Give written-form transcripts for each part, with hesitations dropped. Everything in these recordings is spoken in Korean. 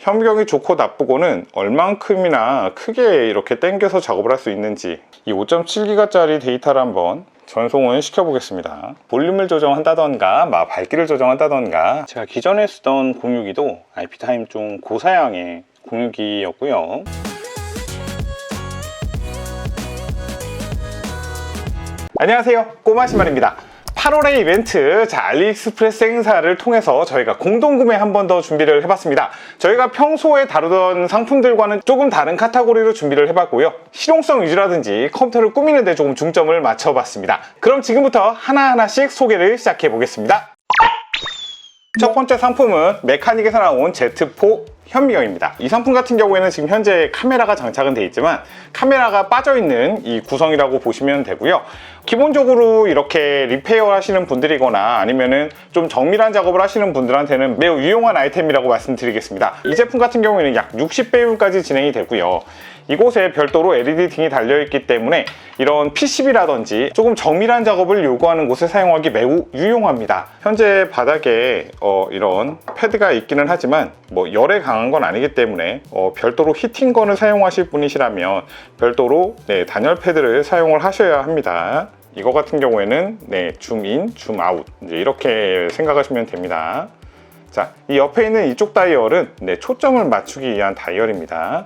현미경이 좋고 나쁘고는 얼만큼이나 크게 이렇게 당겨서 작업을 할 수 있는지, 이 5.7기가짜리 데이터를 한번 전송을 시켜보겠습니다. 볼륨을 조정한다던가 밝기를 조정한다던가, 제가 기존에 쓰던 공유기도 IP타임 좀 고사양의 공유기였고요. 안녕하세요, 꼬마신발입니다. 8월의 이벤트, 알리익스프레스 행사를 통해서 저희가 공동구매 한 번 더 준비를 해봤습니다. 저희가 평소에 다루던 상품들과는 조금 다른 카테고리로 준비를 해봤고요. 실용성 위주라든지 컴퓨터를 꾸미는 데 조금 중점을 맞춰봤습니다. 그럼 지금부터 하나하나씩 소개를 시작해 보겠습니다. 첫 번째 상품은 메카닉에서 나온 Z4 현미경입니다. 이 상품 같은 경우에는 지금 현재 카메라가 장착은 되어 있지만 카메라가 빠져있는 이 구성이라고 보시면 되고요. 기본적으로 이렇게 리페어 하시는 분들이거나 아니면은 좀 정밀한 작업을 하시는 분들한테는 매우 유용한 아이템이라고 말씀드리겠습니다. 이 제품 같은 경우에는 약 60배율까지 진행이 되고요. 이곳에 별도로 LED 등이 달려있기 때문에 이런 PCB라든지 조금 정밀한 작업을 요구하는 곳에 사용하기 매우 유용합니다. 현재 바닥에 이런 패드가 있기는 하지만 열에 강한 건 아니기 때문에 별도로 히팅건을 사용하실 분이시라면 별도로 단열 패드를 사용을 하셔야 합니다. 이거 같은 경우에는 줌인, 줌아웃 이렇게 생각하시면 됩니다. 자, 이 옆에 있는 이쪽 다이얼은 초점을 맞추기 위한 다이얼입니다.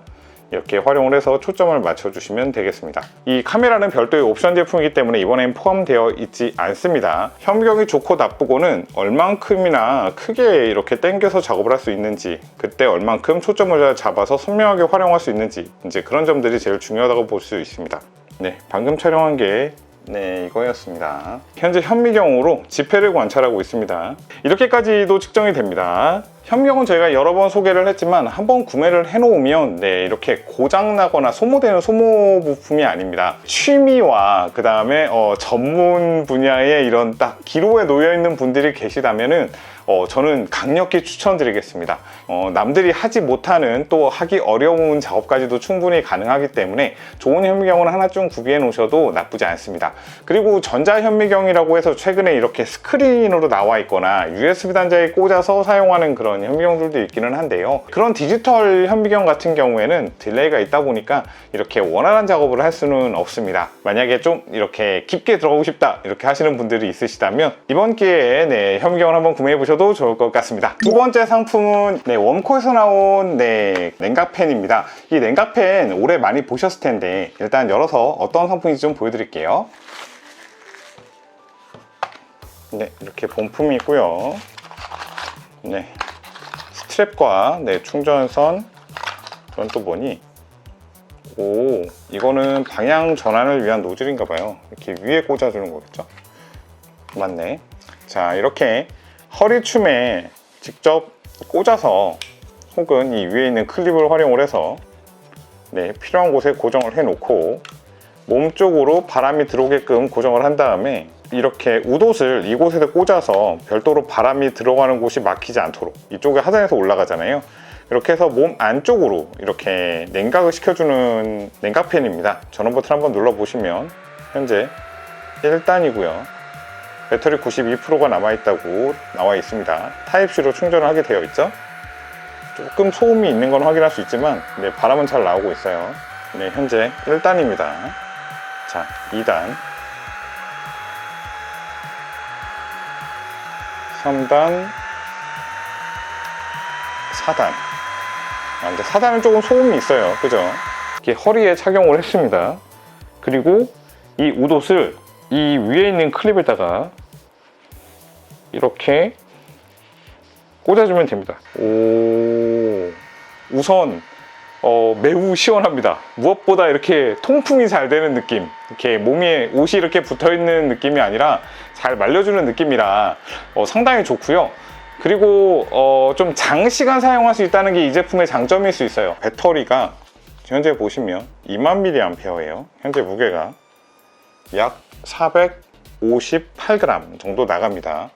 이렇게 활용을 해서 초점을 맞춰주시면 되겠습니다. 이 카메라는 별도의 옵션 제품이기 때문에 이번엔 포함되어 있지 않습니다. 현미경이 좋고 나쁘고는 얼만큼이나 크게 이렇게 당겨서 작업을 할 수 있는지, 그때 얼만큼 초점을 잡아서 선명하게 활용할 수 있는지, 그런 점들이 제일 중요하다고 볼 수 있습니다. 방금 촬영한 게 이거였습니다. 현재 현미경으로 지폐를 관찰하고 있습니다. 이렇게까지도 측정이 됩니다. 현미경은 저희가 여러 번 소개를 했지만 한번 구매를 해놓으면 이렇게 고장나거나 소모되는 소모 부품이 아닙니다. 취미와 그 다음에 전문 분야의 이런 딱 기로에 놓여있는 분들이 계시다면은 저는 강력히 추천드리겠습니다. 남들이 하지 못하는, 또 하기 어려운 작업까지도 충분히 가능하기 때문에 좋은 현미경은 하나쯤 구비해 놓으셔도 나쁘지 않습니다. 그리고 전자현미경이라고 해서 최근에 이렇게 스크린으로 나와 있거나 USB 단자에 꽂아서 사용하는 그런 현미경들도 있기는 한데요. 그런 디지털 현미경 같은 경우에는 딜레이가 있다 보니까 이렇게 원활한 작업을 할 수는 없습니다. 만약에 좀 이렇게 깊게 들어가고 싶다 이렇게 하시는 분들이 있으시다면 이번 기회에 현미경을 한번 구매해 보셔도 좋을 것 같습니다. 두 번째 상품은 웜코에서 나온 냉각팬입니다. 이 냉각팬 올해 많이 보셨을 텐데 일단 열어서 어떤 상품인지 좀 보여드릴게요. 이렇게 본품이 있고요. 스트랩과 충전선, 그건 또 뭐니? 이거는 방향 전환을 위한 노즐인가 봐요. 이렇게 위에 꽂아주는 거겠죠? 맞네. 자, 이렇게 허리춤에 직접 꽂아서 혹은 이 위에 있는 클립을 활용을 해서 필요한 곳에 고정을 해 놓고 몸 쪽으로 바람이 들어오게끔 고정을 한 다음에 이렇게 웃옷을 이곳에 꽂아서 별도로 바람이 들어가는 곳이 막히지 않도록, 이쪽에 하단에서 올라가잖아요. 이렇게 해서 몸 안쪽으로 이렇게 냉각을 시켜주는 냉각팬입니다. 전원 버튼 한번 눌러보시면 현재 1단이고요 배터리 92%가 남아있다고 나와 있습니다. 타입C로 충전을 하게 되어 있죠. 조금 소음이 있는 건 확인할 수 있지만 바람은 잘 나오고 있어요. 현재 1단입니다. 자, 2단, 3단, 4단. 근데 4단은 조금 소음이 있어요. 그죠? 이렇게 허리에 착용을 했습니다. 그리고 이 웃옷을 이 위에 있는 클립에다가 이렇게 꽂아주면 됩니다. 우선 매우 시원합니다. 무엇보다 이렇게 통풍이 잘 되는 느낌, 이렇게 몸에 옷이 이렇게 붙어있는 느낌이 아니라 잘 말려주는 느낌이라 상당히 좋고요. 그리고 좀 장시간 사용할 수 있다는 게 이 제품의 장점일 수 있어요. 배터리가 현재 보시면 2000mAh예요. 현재 무게가 약 458g 정도 나갑니다.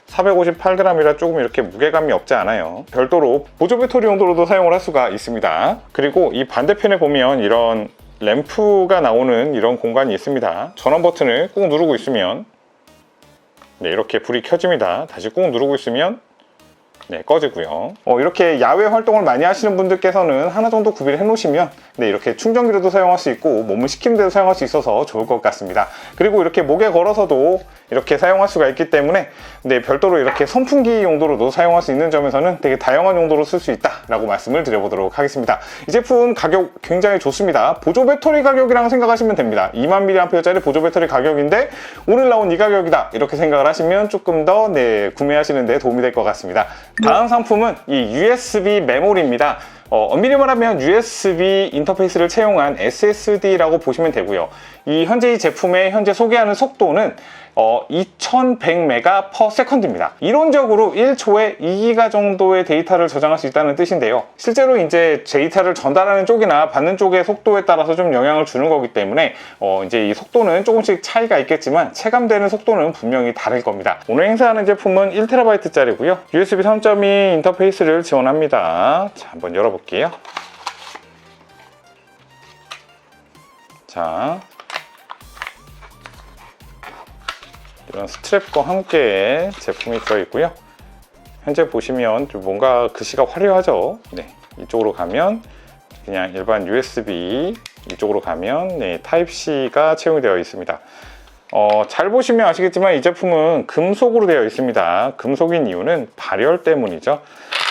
458g이라 조금 이렇게 무게감이 없지 않아요. 별도로 보조 배터리 용도로도 사용을 할 수가 있습니다. 그리고 이 반대편에 보면 이런 램프가 나오는 이런 공간이 있습니다. 전원 버튼을 꾹 누르고 있으면 이렇게 불이 켜집니다. 다시 꾹 누르고 있으면 네, 꺼지고요. 이렇게 야외 활동을 많이 하시는 분들께서는 하나 정도 구비를 해 놓으시면 네, 이렇게 충전기로도 사용할 수 있고 몸을 식히는 데도 사용할 수 있어서 좋을 것 같습니다. 그리고 이렇게 목에 걸어서도 이렇게 사용할 수가 있기 때문에 네, 별도로 이렇게 선풍기 용도로도 사용할 수 있는 점에서는 되게 다양한 용도로 쓸 수 있다라고 말씀을 드려보도록 하겠습니다. 이 제품 가격 굉장히 좋습니다. 보조 배터리 가격이랑 생각하시면 됩니다. 2만 mAh짜리 보조 배터리 가격인데 오늘 나온 이 가격이다 이렇게 생각을 하시면 조금 더 네, 구매하시는 데 도움이 될 것 같습니다. 다음 상품은 이 USB 메모리입니다. 엄밀히 말하면 USB 인터페이스를 채용한 SSD라고 보시면 되고요. 이 현재 이 제품의 현재 소개하는 속도는 2100MB/s입니다. 이론적으로 1초에 2기가 정도의 데이터를 저장할 수 있다는 뜻인데요. 실제로 이제 데이터를 전달하는 쪽이나 받는 쪽의 속도에 따라서 좀 영향을 주는 거기 때문에 이제 이 속도는 조금씩 차이가 있겠지만 체감되는 속도는 분명히 다를 겁니다. 오늘 행사하는 제품은 1TB짜리고요. USB 3.2 인터페이스를 지원합니다. 자, 한번 열어볼게요. 자, 이런 스트랩과 함께 제품이 들어있고요. 현재 보시면 좀 뭔가 글씨가 화려하죠. 네, 이쪽으로 가면 그냥 일반 USB, 이쪽으로 가면 네, 타입C가 채용이 되어 있습니다. 잘 보시면 아시겠지만 이 제품은 금속으로 되어 있습니다. 금속인 이유는 발열 때문이죠.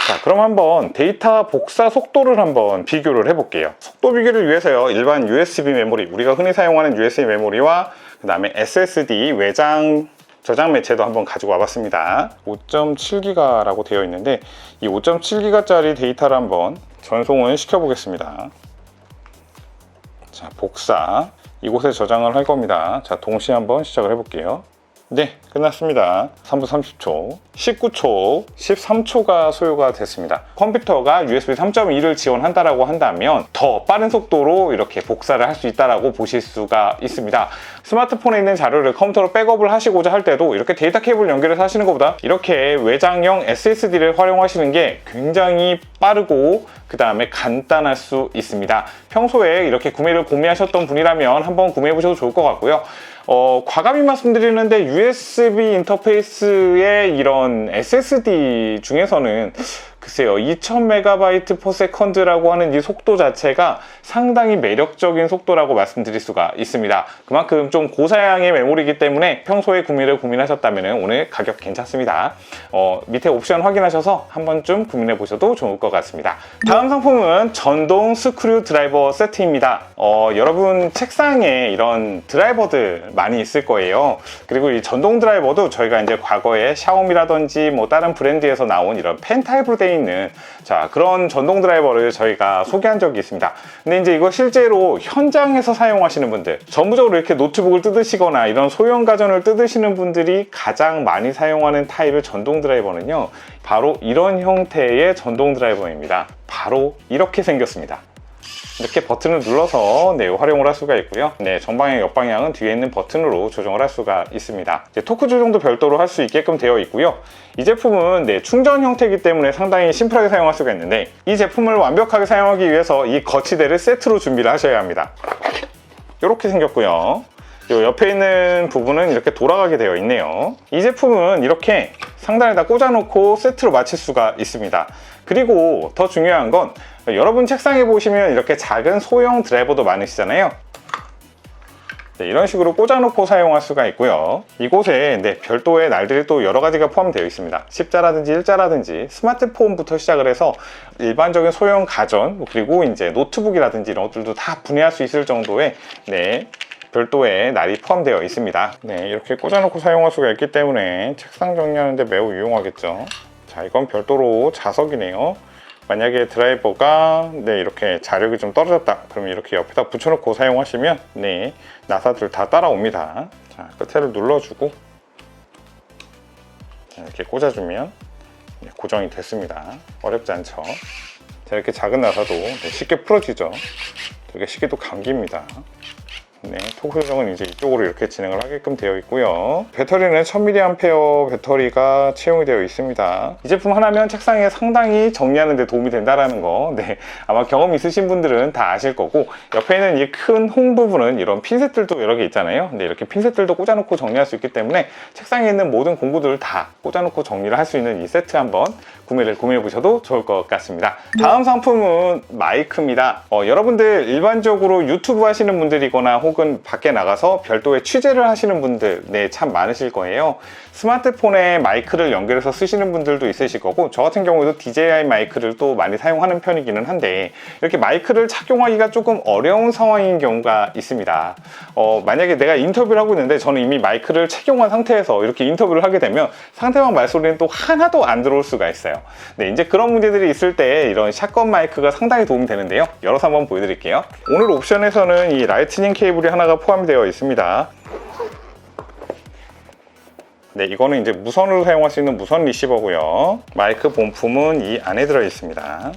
자, 그럼 한번 데이터 복사 속도를 한번 비교를 해볼게요. 속도 비교를 위해서요, 일반 USB 메모리, 우리가 흔히 사용하는 USB 메모리와 그 다음에 SSD 외장 저장 매체도 한번 가지고 와봤습니다. 5.7기가라고 되어 있는데 이 5.7기가짜리 데이터를 한번 전송을 시켜보겠습니다. 자, 복사 이곳에 저장을 할 겁니다. 자, 동시에 한번 시작을 해볼게요. 네, 끝났습니다. 3분 30초, 19초, 13초가 소요가 됐습니다. 컴퓨터가 USB 3.2를 지원한다라고 한다면 더 빠른 속도로 이렇게 복사를 할 수 있다라고 보실 수가 있습니다. 스마트폰에 있는 자료를 컴퓨터로 백업을 하시고자 할 때도 이렇게 데이터 케이블 연결해서 하시는 것보다 이렇게 외장형 SSD를 활용하시는 게 굉장히 빠르고 그 다음에 간단할 수 있습니다. 평소에 이렇게 구매를 고민하셨던 분이라면 한번 구매해 보셔도 좋을 것 같고요. 과감히 말씀드리는데 USB 인터페이스의 이런 SSD 중에서는 글쎄요, 2000MB/s라고 하는 이 속도 자체가 상당히 매력적인 속도라고 말씀드릴 수가 있습니다. 그만큼 좀 고사양의 메모리이기 때문에 평소에 구매를 고민하셨다면 오늘 가격 괜찮습니다. 밑에 옵션 확인하셔서 한 번쯤 구매해 보셔도 좋을 것 같습니다. 다음 상품은 전동 스크류 드라이버 세트입니다. 여러분 책상에 이런 드라이버들 많이 있을 거예요. 그리고 이 전동 드라이버도 저희가 이제 과거에 샤오미라든지 뭐 다른 브랜드에서 나온 이런 펜 타입으로 되어 있는 자, 그런 전동 드라이버를 저희가 소개한 적이 있습니다. 근데 이제 이거 실제로 현장에서 사용하시는 분들, 전부적으로 이렇게 노트북을 뜯으시거나 이런 소형 가전을 뜯으시는 분들이 가장 많이 사용하는 타입의 전동 드라이버는요, 바로 이런 형태의 전동 드라이버입니다. 바로 이렇게 생겼습니다. 이렇게 버튼을 눌러서 네, 활용을 할 수가 있고요. 네, 정방향, 옆방향은 뒤에 있는 버튼으로 조정을 할 수가 있습니다. 이제 토크 조정도 별도로 할 수 있게끔 되어 있고요. 이 제품은 네, 충전 형태이기 때문에 상당히 심플하게 사용할 수가 있는데 이 제품을 완벽하게 사용하기 위해서 이 거치대를 세트로 준비를 하셔야 합니다. 이렇게 생겼고요. 이 옆에 있는 부분은 이렇게 돌아가게 되어 있네요. 이 제품은 이렇게 상단에다 꽂아놓고 세트로 맞출 수가 있습니다. 그리고 더 중요한 건 여러분 책상에 보시면 이렇게 작은 소형 드라이버도 많으시잖아요. 네, 이런 식으로 꽂아놓고 사용할 수가 있고요. 이곳에 네, 별도의 날들이 또 여러 가지가 포함되어 있습니다. 십자라든지 일자라든지 스마트폰부터 시작을 해서 일반적인 소형 가전 그리고 이제 노트북이라든지 이런 것들도 다 분해할 수 있을 정도의 네, 별도의 날이 포함되어 있습니다. 네, 이렇게 꽂아놓고 사용할 수가 있기 때문에 책상 정리하는 데 매우 유용하겠죠. 자, 이건 별도로 자석이네요. 만약에 드라이버가 네, 이렇게 자력이 좀 떨어졌다 그러면 이렇게 옆에다 붙여놓고 사용하시면 네, 나사들 다 따라옵니다. 자, 끝에를 눌러주고 자, 이렇게 꽂아주면 네, 고정이 됐습니다. 어렵지 않죠? 자, 이렇게 작은 나사도 네, 쉽게 풀어지죠. 되게 쉽게 또 감깁니다. 네, 토크 조정은 이제 이쪽으로 이렇게 진행을 하게끔 되어 있고요. 배터리는 1000mAh 배터리가 채용이 되어 있습니다. 이 제품 하나면 책상에 상당히 정리하는 데 도움이 된다라는 거 네, 아마 경험 있으신 분들은 다 아실 거고 옆에 있는 이 큰 홍 부분은 이런 핀셋들도 여러 개 있잖아요. 네, 이렇게 핀셋들도 꽂아놓고 정리할 수 있기 때문에 책상에 있는 모든 공구들을 다 꽂아놓고 정리를 할 수 있는 이 세트 한번 구매를 고민해 보셔도 좋을 것 같습니다. 다음 상품은 마이크입니다. 여러분들 일반적으로 유튜브 하시는 분들이거나 혹은 밖에 나가서 별도의 취재를 하시는 분들 참 많으실 거예요. 스마트폰에 마이크를 연결해서 쓰시는 분들도 있으실 거고, 저 같은 경우도 DJI 마이크를 또 많이 사용하는 편이기는 한데, 이렇게 마이크를 착용하기가 조금 어려운 상황인 경우가 있습니다. 만약에 내가 인터뷰를 하고 있는데 저는 이미 마이크를 착용한 상태에서 이렇게 인터뷰를 하게 되면 상대방 말소리는 또 하나도 안 들어올 수가 있어요. 이제 그런 문제들이 있을 때 이런 샷건 마이크가 상당히 도움이 되는데요. 열어서 한번 보여드릴게요. 오늘 옵션에서는 이 라이트닝 케이블이 하나가 포함되어 있습니다. 이거는 이제 무선으로 사용할 수 있는 무선 리시버고요. 마이크 본품은 이 안에 들어 있습니다.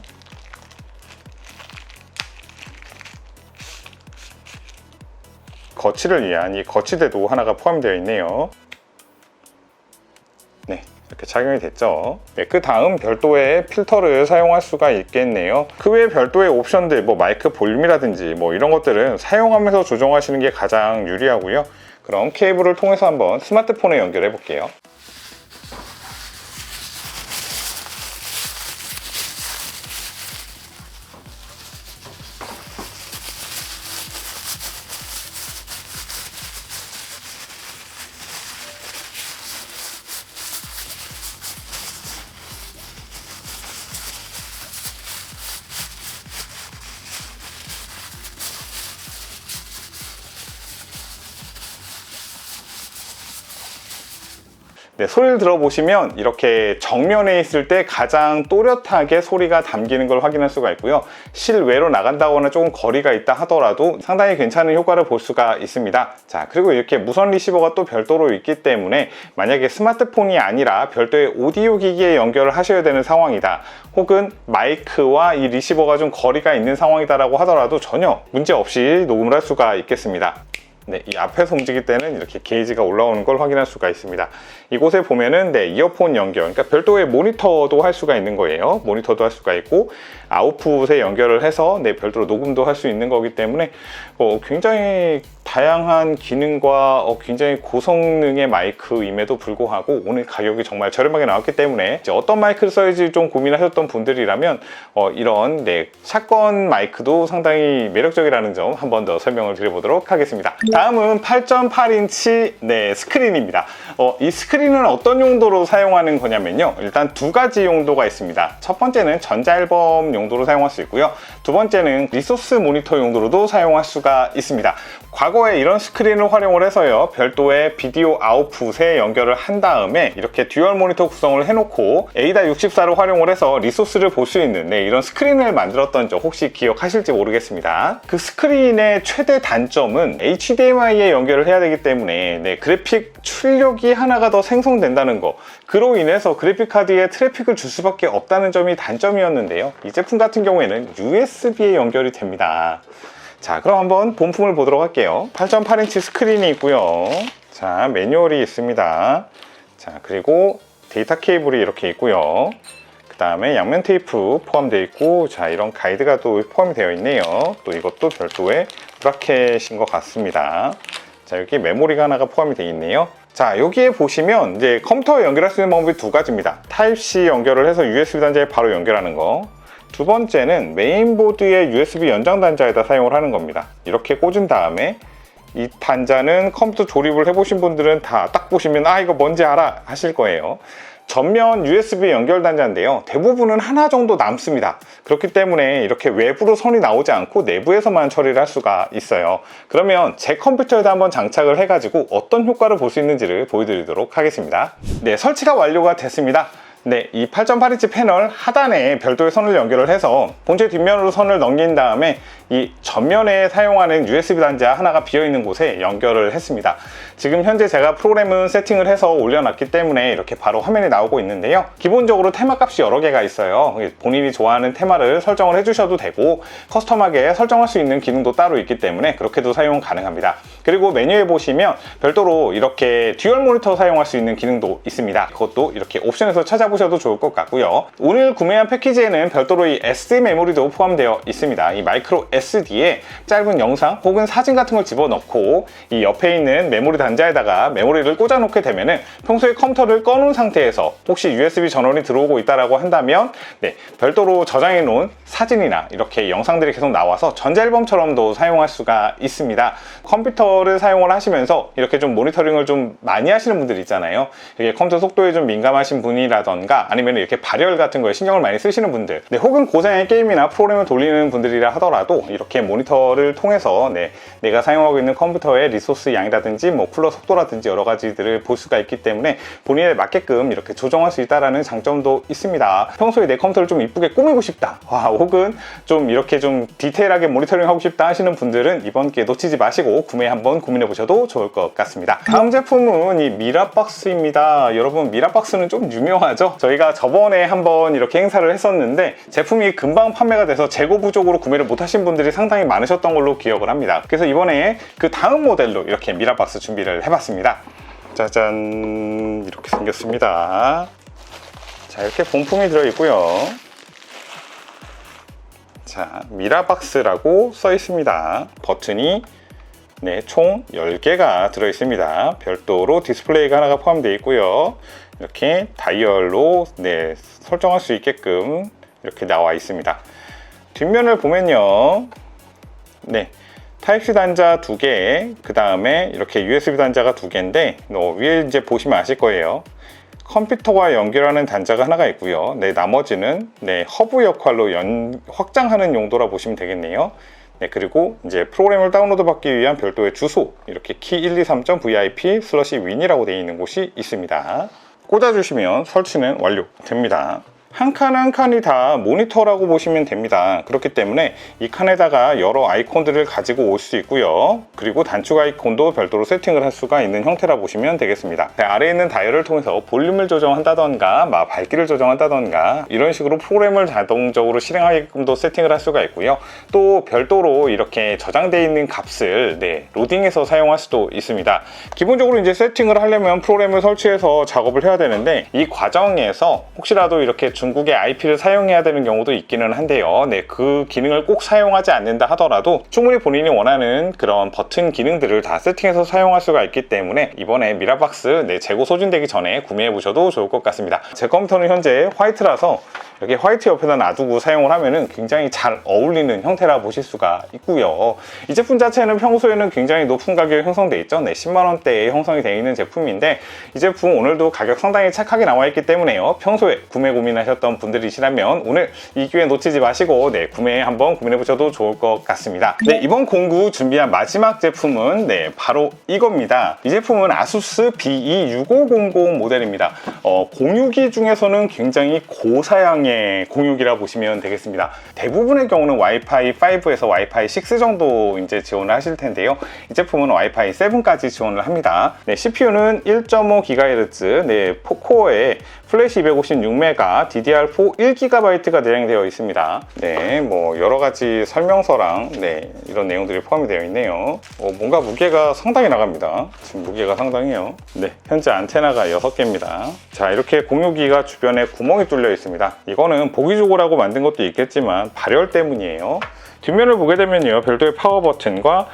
거치를 위한 이 거치대도 하나가 포함되어 있네요. 이렇게 착용이 됐죠. 그 다음 별도의 필터를 사용할 수가 있겠네요. 그 외에 별도의 옵션들, 마이크 볼륨이라든지 이런 것들은 사용하면서 조정하시는 게 가장 유리하고요. 그럼 케이블을 통해서 한번 스마트폰에 연결해 볼게요. 소리를 들어보시면 이렇게 정면에 있을 때 가장 또렷하게 소리가 담기는 걸 확인할 수가 있고요. 실외로 나간다거나 조금 거리가 있다 하더라도 상당히 괜찮은 효과를 볼 수가 있습니다. 자, 그리고 이렇게 무선 리시버가 또 별도로 있기 때문에 만약에 스마트폰이 아니라 별도의 오디오 기기에 연결을 하셔야 되는 상황이다, 혹은 마이크와 이 리시버가 좀 거리가 있는 상황이다라고 하더라도 전혀 문제 없이 녹음을 할 수가 있겠습니다. 이 앞에서 움직일 때는 이렇게 게이지가 올라오는 걸 확인할 수가 있습니다. 이곳에 보면은 이어폰 연결, 그러니까 별도의 모니터도 할 수가 있는 거예요. 모니터도 할 수가 있고 아웃풋에 연결을 해서 별도로 녹음도 할 수 있는 거기 때문에 굉장히 다양한 기능과 굉장히 고성능의 마이크임에도 불구하고 오늘 가격이 정말 저렴하게 나왔기 때문에 이제 어떤 마이크를 써야지 좀 고민하셨던 분들이라면 이런 샷건 마이크도 상당히 매력적이라는 점 한 번 더 설명을 드려보도록 하겠습니다. 다음은 8.8인치 스크린입니다. 이 스크린은 어떤 용도로 사용하는 거냐면요, 일단 두 가지 용도가 있습니다. 첫 번째는 전자앨범 용도로 사용할 수 있고요, 두 번째는 리소스 모니터 용도로도 사용할 수가 있습니다. 과거에 이런 스크린을 활용을 해서요, 별도의 비디오 아웃풋에 연결을 한 다음에 이렇게 듀얼 모니터 구성을 해놓고 AIDA64를 활용을 해서 리소스를 볼 수 있는 이런 스크린을 만들었던 점 혹시 기억하실지 모르겠습니다. 그 스크린의 최대 단점은 HDMI에 연결을 해야 되기 때문에 그래픽 출력이 하나가 더 생성된다는 거, 그로 인해서 그래픽카드에 트래픽을 줄 수밖에 없다는 점이 단점이었는데요, 이 제품 같은 경우에는 USB에 연결이 됩니다. 자, 그럼 한번 본품을 보도록 할게요. 8.8인치 스크린이 있고요. 자, 매뉴얼이 있습니다. 자, 그리고 데이터 케이블이 이렇게 있고요. 그 다음에 양면 테이프 포함되어 있고, 자, 이런 가이드가 또 포함이 되어 있네요. 또 이것도 별도의 브라켓인 것 같습니다. 자, 여기 메모리가 하나가 포함이 되어 있네요. 자, 여기에 보시면 이제 컴퓨터에 연결할 수 있는 방법이 두 가지입니다. 타입C 연결을 해서 USB 단자에 바로 연결하는 거, 두 번째는 메인보드의 USB 연장 단자에다 사용을 하는 겁니다. 이렇게 꽂은 다음에 이 단자는 컴퓨터 조립을 해보신 분들은 다 딱 보시면 이거 뭔지 알아 하실 거예요. 전면 USB 연결 단자인데요, 대부분은 하나 정도 남습니다. 그렇기 때문에 이렇게 외부로 선이 나오지 않고 내부에서만 처리를 할 수가 있어요. 그러면 제 컴퓨터에다 한번 장착을 해가지고 어떤 효과를 볼 수 있는지를 보여드리도록 하겠습니다. 설치가 완료가 됐습니다. 이 8.8인치 패널 하단에 별도의 선을 연결을 해서 본체 뒷면으로 선을 넘긴 다음에 이 전면에 사용하는 USB 단자 하나가 비어있는 곳에 연결을 했습니다. 지금 현재 제가 프로그램은 세팅을 해서 올려놨기 때문에 이렇게 바로 화면이 나오고 있는데요, 기본적으로 테마 값이 여러 개가 있어요. 본인이 좋아하는 테마를 설정을 해주셔도 되고 커스텀하게 설정할 수 있는 기능도 따로 있기 때문에 그렇게도 사용 가능합니다. 그리고 메뉴에 보시면 별도로 이렇게 듀얼 모니터 사용할 수 있는 기능도 있습니다. 그것도 이렇게 옵션에서 찾아보셔도 좋을 것 같고요. 오늘 구매한 패키지에는 별도로 이 SD 메모리도 포함되어 있습니다. 이 마이크로 SD에 짧은 영상 혹은 사진 같은 걸 집어넣고 이 옆에 있는 메모리 단자에다가 메모리를 꽂아 놓게 되면은 평소에 컴퓨터를 꺼놓은 상태에서 혹시 USB 전원이 들어오고 있다라고 한다면 별도로 저장해 놓은 사진이나 이렇게 영상들이 계속 나와서 전자앨범처럼도 사용할 수가 있습니다. 컴퓨터를 사용을 하시면서 이렇게 좀 모니터링을 좀 많이 하시는 분들 있잖아요. 이게 컴퓨터 속도에 좀 민감하신 분이라던가 아니면 이렇게 발열 같은 거에 신경을 많이 쓰시는 분들, 혹은 고사양의 게임이나 프로그램을 돌리는 분들이라 하더라도 이렇게 모니터를 통해서 내가 사용하고 있는 컴퓨터의 리소스 양이라든지 뭐 쿨러 속도라든지 여러 가지들을 볼 수가 있기 때문에 본인에 맞게끔 이렇게 조정할 수 있다는 장점도 있습니다. 평소에 내 컴퓨터를 좀 이쁘게 꾸미고 싶다, 혹은 좀 이렇게 좀 디테일하게 모니터링 하고 싶다 하시는 분들은 이번 기회 놓치지 마시고 구매 한번 고민해 보셔도 좋을 것 같습니다. 다음 제품은 이 미라박스입니다. 여러분, 미라박스는 좀 유명하죠? 저희가 저번에 한번 이렇게 행사를 했었는데 제품이 금방 판매가 돼서 재고 부족으로 구매를 못 하신 분들이 상당히 많으셨던 걸로 기억을 합니다. 그래서 이번에 그 다음 모델로 이렇게 미라박스 준비를 해봤습니다. 짜잔, 이렇게 생겼습니다. 자, 이렇게 본품이 들어있고요. 자, 미라박스라고 써 있습니다. 버튼이 총 10개가 들어있습니다. 별도로 디스플레이가 하나가 포함되어 있고요. 이렇게 다이얼로 설정할 수 있게끔 이렇게 나와 있습니다. 뒷면을 보면요, 타입C 단자 2개, 그 다음에 이렇게 USB 단자가 2개인데 위에 이제 보시면 아실 거예요. 컴퓨터와 연결하는 단자가 하나가 있고요. 나머지는 허브 역할로 확장하는 용도라 보시면 되겠네요. 그리고 이제 프로그램을 다운로드 받기 위한 별도의 주소, 이렇게 key123.vip/win이라고 되어 있는 곳이 있습니다. 꽂아주시면 설치는 완료됩니다. 한 칸 한 칸이 다 모니터라고 보시면 됩니다. 그렇기 때문에 이 칸에다가 여러 아이콘들을 가지고 올 수 있고요. 그리고 단축 아이콘도 별도로 세팅을 할 수가 있는 형태라 보시면 되겠습니다. 아래에 있는 다이얼을 통해서 볼륨을 조정한다던가 밝기를 조정한다던가 이런 식으로 프로그램을 자동적으로 실행하게끔도 세팅을 할 수가 있고요. 또 별도로 이렇게 저장되어 있는 값을 로딩해서 사용할 수도 있습니다. 기본적으로 이제 세팅을 하려면 프로그램을 설치해서 작업을 해야 되는데 이 과정에서 혹시라도 이렇게 중국의 IP를 사용해야 되는 경우도 있기는 한데요. 그 기능을 꼭 사용하지 않는다 하더라도 충분히 본인이 원하는 그런 버튼 기능들을 다 세팅해서 사용할 수가 있기 때문에 이번에 미라박스 재고 소진되기 전에 구매해 보셔도 좋을 것 같습니다. 제 컴퓨터는 현재 화이트라서 이렇게 화이트 옆에다 놔두고 사용을 하면은 굉장히 잘 어울리는 형태라 보실 수가 있고요. 이 제품 자체는 평소에는 굉장히 높은 가격에 형성되어 있죠. 10만원대에 형성이 되어 있는 제품인데 이 제품 오늘도 가격 상당히 착하게 나와 있기 때문에요. 평소에 구매 고민하셨던 분들이시라면 오늘 이 기회 놓치지 마시고 구매 한번 고민해 보셔도 좋을 것 같습니다. 이번 공구 준비한 마지막 제품은 바로 이겁니다. 이 제품은 아수스 BE6500 모델입니다. 공유기 중에서는 굉장히 고사양 공유기라 보시면 되겠습니다. 대부분의 경우는 와이파이 5에서 와이파이 6 정도 이제 지원을 하실 텐데요. 이 제품은 와이파이 7까지 지원을 합니다. CPU는 1.5GHz, 4코어에 플래시 256메가, DDR4 1GB가 내장되어 있습니다. 뭐 여러 가지 설명서랑 이런 내용들이 포함이 되어 있네요. 뭔가 무게가 상당히 나갑니다. 지금 무게가 상당해요. 현재 안테나가 6개입니다. 자, 이렇게 공유기가 주변에 구멍이 뚫려 있습니다. 이거는 보기 좋으라고 만든 것도 있겠지만 발열 때문이에요. 뒷면을 보게 되면요, 별도의 파워 버튼과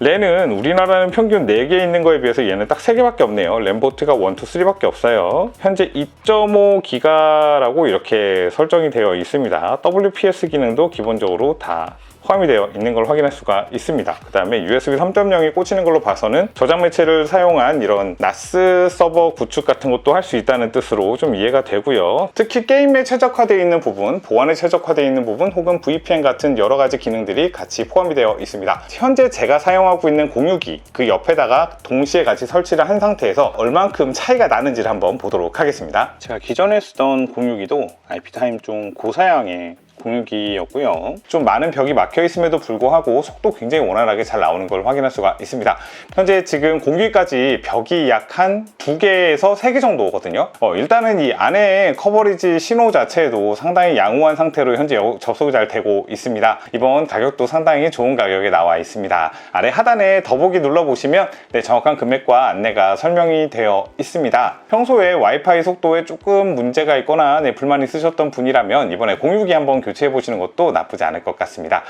랜은 우리나라는 평균 4개 있는 거에 비해서 얘는 딱 3개밖에 없네요. 랜 포트가 1, 2, 3밖에 없어요. 현재 2.5기가라고 이렇게 설정이 되어 있습니다. WPS 기능도 기본적으로 다 포함이 되어 있는 걸 확인할 수가 있습니다. 그 다음에 USB 3.0이 꽂히는 걸로 봐서는 저장 매체를 사용한 이런 NAS 서버 구축 같은 것도 할 수 있다는 뜻으로 좀 이해가 되고요. 특히 게임에 최적화되어 있는 부분, 보안에 최적화되어 있는 부분, 혹은 VPN 같은 여러 가지 기능들이 같이 포함이 되어 있습니다. 현재 제가 사용하고 있는 공유기, 그 옆에다가 동시에 같이 설치를 한 상태에서 얼만큼 차이가 나는지를 한번 보도록 하겠습니다. 제가 기존에 쓰던 공유기도 IP타임 좀 고사양의 공유기였고요. 좀 많은 벽이 막혀 있음에도 불구하고 속도 굉장히 원활하게 잘 나오는 걸 확인할 수가 있습니다. 현재 지금 공유기까지 벽이 약 한 2개에서 3개 정도거든요. 일단은 이 안에 커버리지 신호 자체도 상당히 양호한 상태로 현재 접속이 잘 되고 있습니다. 이번 가격도 상당히 좋은 가격에 나와 있습니다. 아래 하단에 더보기 눌러보시면 정확한 금액과 안내가 설명이 되어 있습니다. 평소에 와이파이 속도에 조금 문제가 있거나 불만 있으셨던 분이라면 이번에 공유기 한번 교체해 보시는 것도 나쁘지 않을 것 같습니다.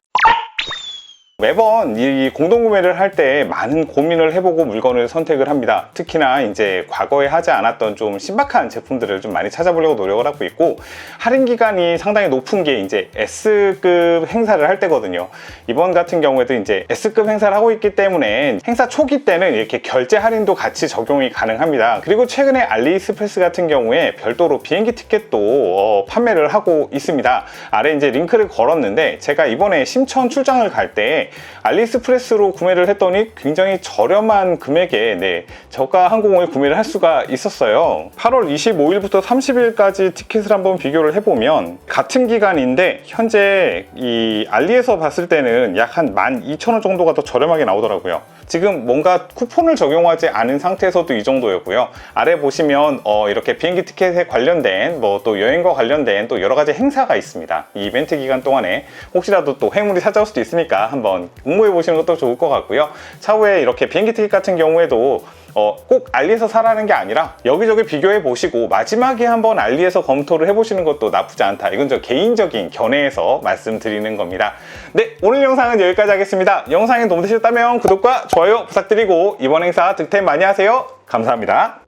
매번 이 공동구매를 할 때 많은 고민을 해보고 물건을 선택을 합니다. 특히나 이제 과거에 하지 않았던 좀 신박한 제품들을 좀 많이 찾아보려고 노력을 하고 있고, 할인 기간이 상당히 높은 게 이제 S급 행사를 할 때거든요. 이번 같은 경우에도 이제 S급 행사를 하고 있기 때문에 행사 초기 때는 이렇게 결제 할인도 같이 적용이 가능합니다. 그리고 최근에 알리익스프레스 같은 경우에 별도로 비행기 티켓도 판매를 하고 있습니다. 아래 이제 링크를 걸었는데, 제가 이번에 심천 출장을 갈 때 알리익스프레스로 구매를 했더니 굉장히 저렴한 금액에 저가 항공을 구매를 할 수가 있었어요. 8월 25일부터 30일까지 티켓을 한번 비교를 해보면 같은 기간인데 현재 이 알리에서 봤을 때는 약 한 12,000원 정도가 더 저렴하게 나오더라고요. 지금 뭔가 쿠폰을 적용하지 않은 상태에서도 이 정도였고요. 아래 보시면 이렇게 비행기 티켓에 관련된 또 여행과 관련된 또 여러 가지 행사가 있습니다. 이 이벤트 기간 동안에 혹시라도 또 행운이 찾아올 수도 있으니까 한번 응모해 보시는 것도 좋을 것 같고요. 차후에 이렇게 비행기 티켓 같은 경우에도 꼭 알리에서 사라는 게 아니라 여기저기 비교해 보시고 마지막에 한번 알리에서 검토를 해보시는 것도 나쁘지 않다. 이건 저 개인적인 견해에서 말씀드리는 겁니다. 네, 오늘 영상은 여기까지 하겠습니다. 영상이 도움되셨다면 구독과 좋아요 부탁드리고 이번 행사 득템 많이 하세요. 감사합니다.